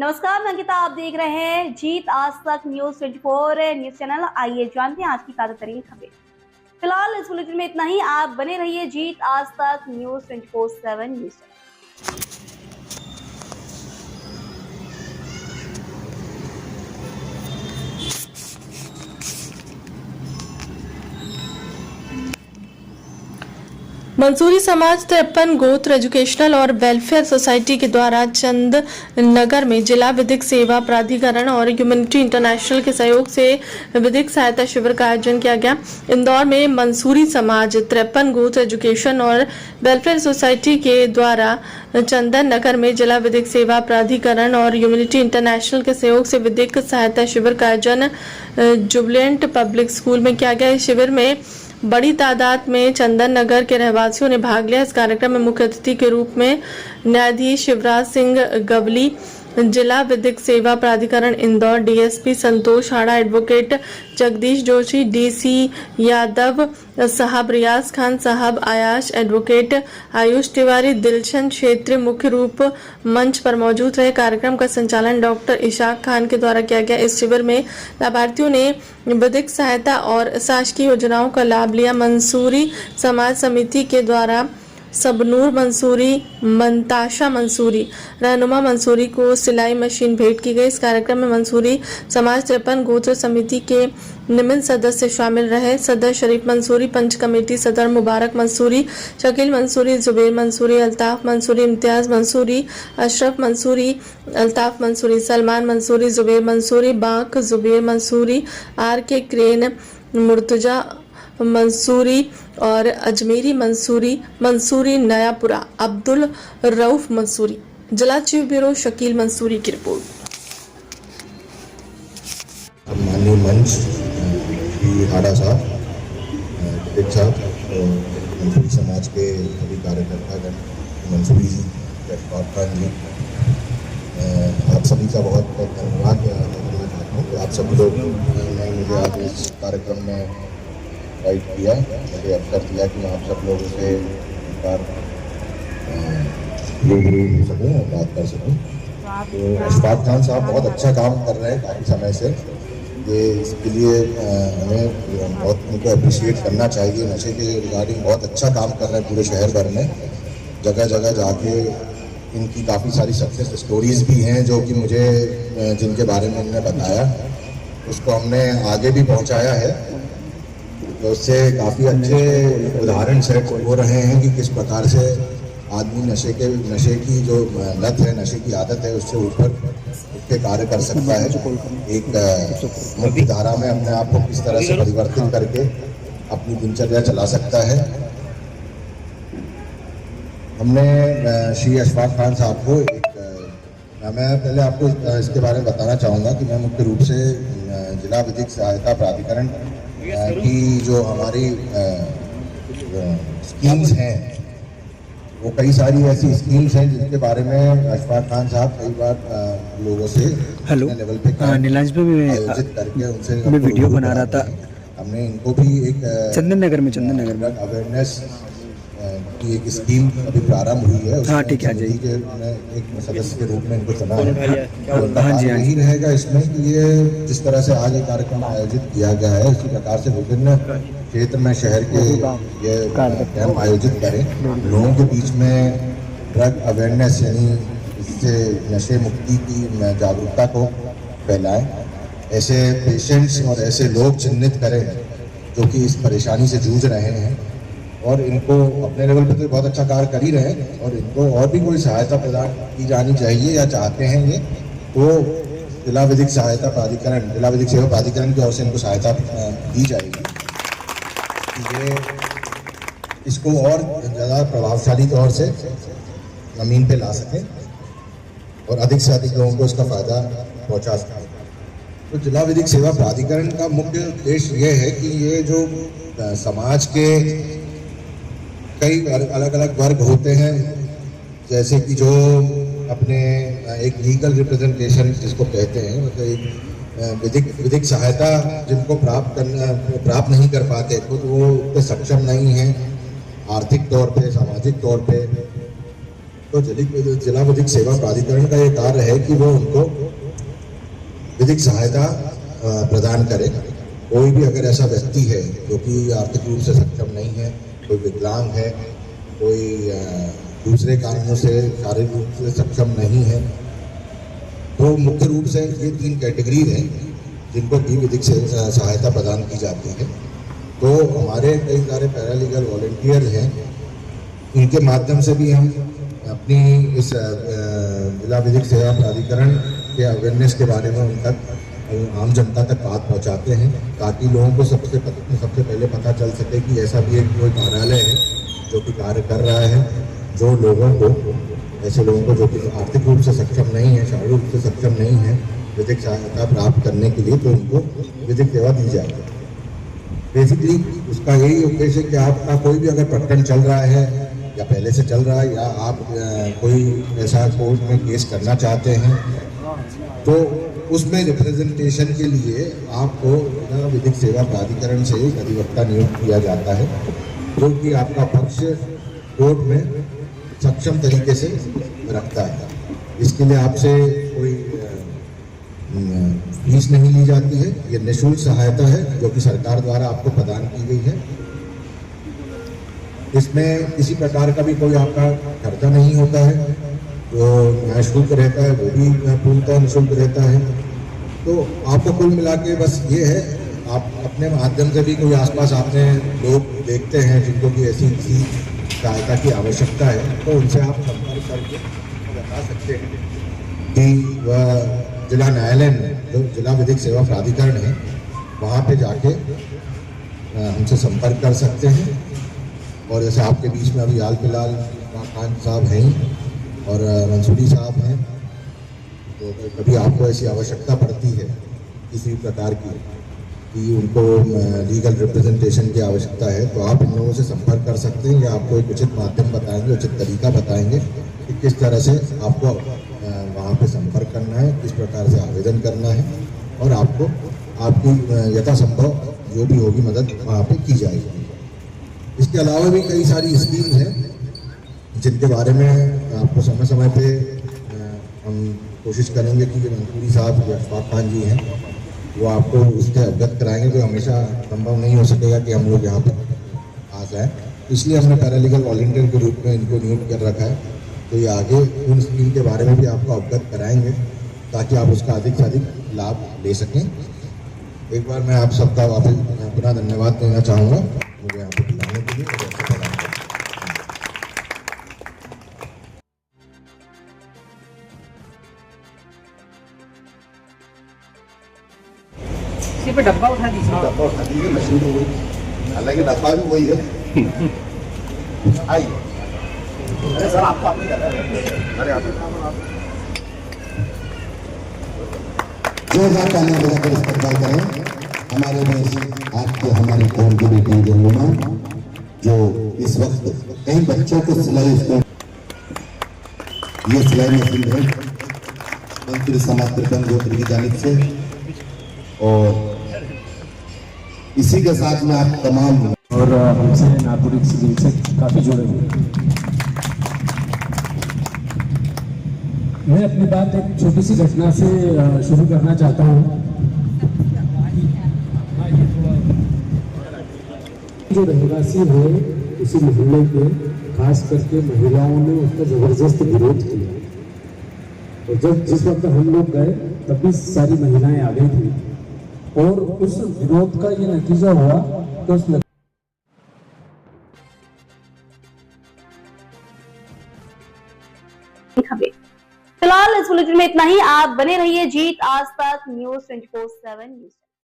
नमस्कार, मैं अंकिता। आप देख रहे हैं जीत आज तक न्यूज 24 न्यूज चैनल। आइए जानते हैं आज की ताजा तरीन खबरें। फिलहाल इस बुलेटिन में इतना ही। आप बने रहिए जीत आज तक न्यूज 24/7 न्यूज चैनल। मंसूरी समाज 53 गोत्र एजुकेशनल और वेलफेयर सोसाइटी के द्वारा चंद नगर में जिला विधिक सेवा प्राधिकरण और ह्यूमैनिटी इंटरनेशनल के सहयोग से विधिक सहायता शिविर का आयोजन किया गया। इंदौर में मंसूरी समाज 53 गोत्र एजुकेशन और वेलफेयर सोसाइटी के द्वारा चंदन नगर में जिला विधिक सेवा प्राधिकरण और ह्यूमैनिटी इंटरनेशनल के सहयोग से विधिक सहायता शिविर का आयोजन जुबिलेंट पब्लिक स्कूल में किया गया। इस शिविर में बड़ी तादाद में चंदन नगर के रहवासियों ने भाग लिया। इस कार्यक्रम में मुख्य अतिथि के रूप में न्यायाधीश शिवराज सिंह गवली, जिला विधिक सेवा प्राधिकरण इंदौर, डीएसपी संतोष हाड़ा, एडवोकेट जगदीश जोशी, डीसी यादव साहब, रियाज खान साहब, आयाश, एडवोकेट आयुष तिवारी, दिलशन क्षेत्रीय मुख्य रूप मंच पर मौजूद रहे। कार्यक्रम का संचालन डॉक्टर इशाक खान के द्वारा किया गया। इस शिविर में लाभार्थियों ने विधिक सहायता और शासकीय योजनाओं का लाभ लिया। मंसूरी समाज समिति के द्वारा सबनूर मंसूरी, मंताशा मंसूरी, रहनुमा मंसूरी को सिलाई मशीन भेंट की गई। इस कार्यक्रम में मंसूरी समाज 53 गोत्र समिति के निमित सदस्य शामिल रहे। सदर शरीफ मंसूरी, पंच कमेटी सदर मुबारक मंसूरी, शकील मंसूरी, जुबेर मंसूरी, अल्ताफ मंसूरी, इम्तियाज मंसूरी, अशरफ मंसूरी, अल्ताफ मंसूरी, सलमान मंसूरी, जुबेर मंसूरी, बाक जुबेर मंसूरी, आर के क्रेन, मुर्तजा मंसूरी और अजमेरी मंसूरी, मंसूरी नयापुरा, अब्दुल रऊफ मंसूरी। जिला चीफ ब्यूरो शकील मंसूरी की रिपोर्ट। माननीय मंच श्री हाड़ा साहब, मंसूरी समाज के सभी कार्यकर्ता, मंसूरी जी, जशपाल खान जी, आप सभी का बहुत बहुत धन्यवाद करना चाहता हूँ। आप सभी लोग ने मुझे आज इस कार्यक्रम में इन्वाइट किया, मुझे अवसर दिया कि मैं आप सब लोगों से एक बार रूबरू हो सकूँ और बात कर सकूँ। तो अशफाक खान साहब बहुत अच्छा काम कर रहे हैं काफ़ी समय से। ये इसके लिए हमें बहुत उनको अप्रिशिएट करना चाहिए। नशे के रिगार्डिंग बहुत अच्छा काम कर रहे हैं पूरे शहर भर में। जगह जगह जाके इनकी काफ़ी सारी सक्सेस स्टोरीज़ भी हैं जो कि मुझे जिनके बारे में इन्होंने बताया, उसको हमने आगे भी पहुँचाया है। तो उससे काफ़ी अच्छे उदाहरण सेट हो रहे हैं कि किस प्रकार से आदमी नशे की जो लत है, नशे की आदत है, उससे ऊपर उठ के कार्य कर सकता है। एक मुख्य धारा में अपने आप को किस तरह से परिवर्तित करके अपनी दिनचर्या चला सकता है। हमने श्री अशफाक खान साहब को मैं पहले आपको इसके बारे में बताना चाहूँगा कि मैं मुख्य रूप से जिला विधिक सहायता प्राधिकरण की जो हमारी स्कीम्स हैं, वो कई सारी ऐसी स्कीम्स हैं जिनके बारे में अशफाक खान साहब कई बार लोगों से लेवल पे नीलांज पे आयोजित करके उनसे मैं वीडियो बना रहा था। हमने इनको भी एक चंदन नगर में अवेयरनेस की एक स्कीम अभी प्रारंभ हुई है। हाँ ठीक है जी, एक सदस्य के रूप में इनको चुना है। हाँ जी, यही रहेगा इसमें कि ये जिस तरह से आज ये कार्यक्रम आयोजित किया गया है, इसी प्रकार से विभिन्न क्षेत्र में शहर के ये कैंप आयोजित करें, लोगों के बीच में ड्रग अवेयरनेस यानी इससे नशे मुक्ति की जागरूकता को फैलाएं, ऐसे पेशेंट्स और ऐसे लोग चिन्हित करें जो कि इस परेशानी से जूझ रहे हैं और इनको अपने लेवल पर तो बहुत अच्छा कार्य कर ही रहे हैं और इनको और भी कोई सहायता प्रदान की जानी चाहिए या चाहते हैं ये, तो जिला विधिक सहायता प्राधिकरण, जिला विधिक सेवा प्राधिकरण की ओर से इनको सहायता दी जाएगी कि ये इसको और ज़्यादा प्रभावशाली तौर से ज़मीन पे ला सकें और अधिक से अधिक लोगों को इसका फ़ायदा पहुंचा सकें। तो जिला विधिक सेवा प्राधिकरण का मुख्य उद्देश्य ये है कि ये जो समाज के कई अलग अलग वर्ग होते हैं, जैसे कि जो अपने एक लीगल रिप्रेजेंटेशन जिसको कहते हैं, मतलब एक विधिक सहायता जिनको प्राप्त नहीं कर पाते, खुद वो उतने सक्षम नहीं हैं आर्थिक तौर पे, सामाजिक तौर पे, तो जिला विधिक सेवा प्राधिकरण का ये कार्य है कि वो उनको विधिक सहायता प्रदान करे। कोई भी अगर ऐसा व्यक्ति है जो कि आर्थिक रूप से सक्षम नहीं है, कोई विकलांग है, कोई दूसरे कारणों से शारीरिक रूप से सक्षम नहीं है, तो मुख्य रूप से ये 3 कैटेगरी हैं जिनको भी विधिक सहायता प्रदान की जाती है। तो हमारे कई सारे पैरालीगल वॉलंटियर हैं, इनके माध्यम से भी हम अपनी इस जिला विधिक सेवा प्राधिकरण के अवेयरनेस के बारे में उन तक आम जनता तक बात पहुंचाते हैं, ताकि लोगों को सबसे पहले पता चल सके कि ऐसा भी एक कोई कार्यालय है जो कि कार्य कर रहा है, जो लोगों को, ऐसे लोगों को जो कि आर्थिक रूप से सक्षम नहीं है, शारीरिक रूप से सक्षम नहीं है, विधिक सहायता प्राप्त करने के लिए तो उनको विधिक सेवा दी जाएगी। बेसिकली उसका यही उद्देश्य है कि आपका कोई भी अगर प्रकरण चल रहा है या पहले से चल रहा है, या आप कोई ऐसा कोर्ट में केस करना चाहते हैं, तो उसमें रिप्रेजेंटेशन के लिए आपको विधिक सेवा प्राधिकरण से एक अधिवक्ता नियुक्त किया जाता है, जो कि आपका पक्ष कोर्ट में सक्षम तरीके से रखता है। इसके लिए आपसे कोई फीस नहीं ली जाती है, ये निःशुल्क सहायता है जो कि सरकार द्वारा आपको प्रदान की गई है। इसमें किसी प्रकार का भी कोई आपका खर्चा नहीं होता है, जो न्याय शुल्क रहता है वो भी पूर्णतः निःशुल्क रहता है। तो आपको कुल मिला के बस ये है, आप अपने माध्यम से भी कोई आसपास आपने लोग देखते हैं जिनको भी ऐसी किसी सहायता की आवश्यकता है, तो उनसे आप संपर्क करके बता सकते हैं कि वह जिला न्यायालय में जो जिला विधिक सेवा प्राधिकरण है वहाँ पे जाके हमसे संपर्क कर सकते हैं। और जैसे आपके बीच में अभी हाल फिलहाल खान साहब हैं और मंसूरी साहब हैं, तो कभी आपको ऐसी आवश्यकता पड़ती है किसी प्रकार की कि उनको लीगल रिप्रेजेंटेशन की आवश्यकता है, तो आप इन लोगों से संपर्क कर सकते हैं, या आपको एक उचित माध्यम बताएंगे, उचित तरीका बताएंगे कि किस तरह से आपको वहाँ पे संपर्क करना है, किस प्रकार से आवेदन करना है, और आपको आपकी यथासंभव जो भी होगी मदद वहाँ पे की जाएगी। इसके अलावा भी कई सारी स्कीम हैं जिनके बारे में आपको समय समय पे हम कोशिश करेंगे कि मंसूरी साहब या अशफाक खान जी हैं वो आपको उसके अवगत कराएंगे। तो हमेशा संभव नहीं हो सकेगा कि हम लोग यहाँ पे आ जाएँ, इसलिए हमने पैरालीगल वॉलंटियर के रूप में इनको नियुक्त कर रखा है। तो ये आगे उन स्कीम के बारे में भी आपको अवगत कराएंगे ताकि आप उसका अधिक से अधिक लाभ ले सकें। एक बार मैं आप सबका वापस अपना धन्यवाद देना चाहूँगा मुझे यहाँ पर बुलाने के लिए। सिर्फ डब्बा उठा दीजिए, मशीन तो वही, हालांकि डब्बा भी वही है। आइए। अरे सर आपको अरे आप जोरदार तालियां बजाकर इस्तेमाल करें हमारे देश आपके हमारी कौम की बेटी जमुना, जो इस वक्त कई बच्चों को सिलाई स्कूल, ये सिलाई मशीन है मंत्री समाज त्रिपन गोत्र की जानिब से, और इसी के साथ में आप तमाम और हमसे नागरिक सिविल से काफ़ी जुड़े हुए। मैं अपनी बात एक छोटी सी घटना से शुरू करना चाहता हूँ। जो रहवासी है उसी मोहल्ले के, खास करके महिलाओं ने उसका जबरदस्त विरोध किया, और जब जिस वक्त हम लोग गए तब भी सारी महिलाएं आ गई थी, और उस विरोध का ये नतीजा हुआ कि उस फिलहाल इस बुलेटिन में इतना ही। आप बने रहिए जीत आज तक न्यूज़ 24/7 न्यूज़।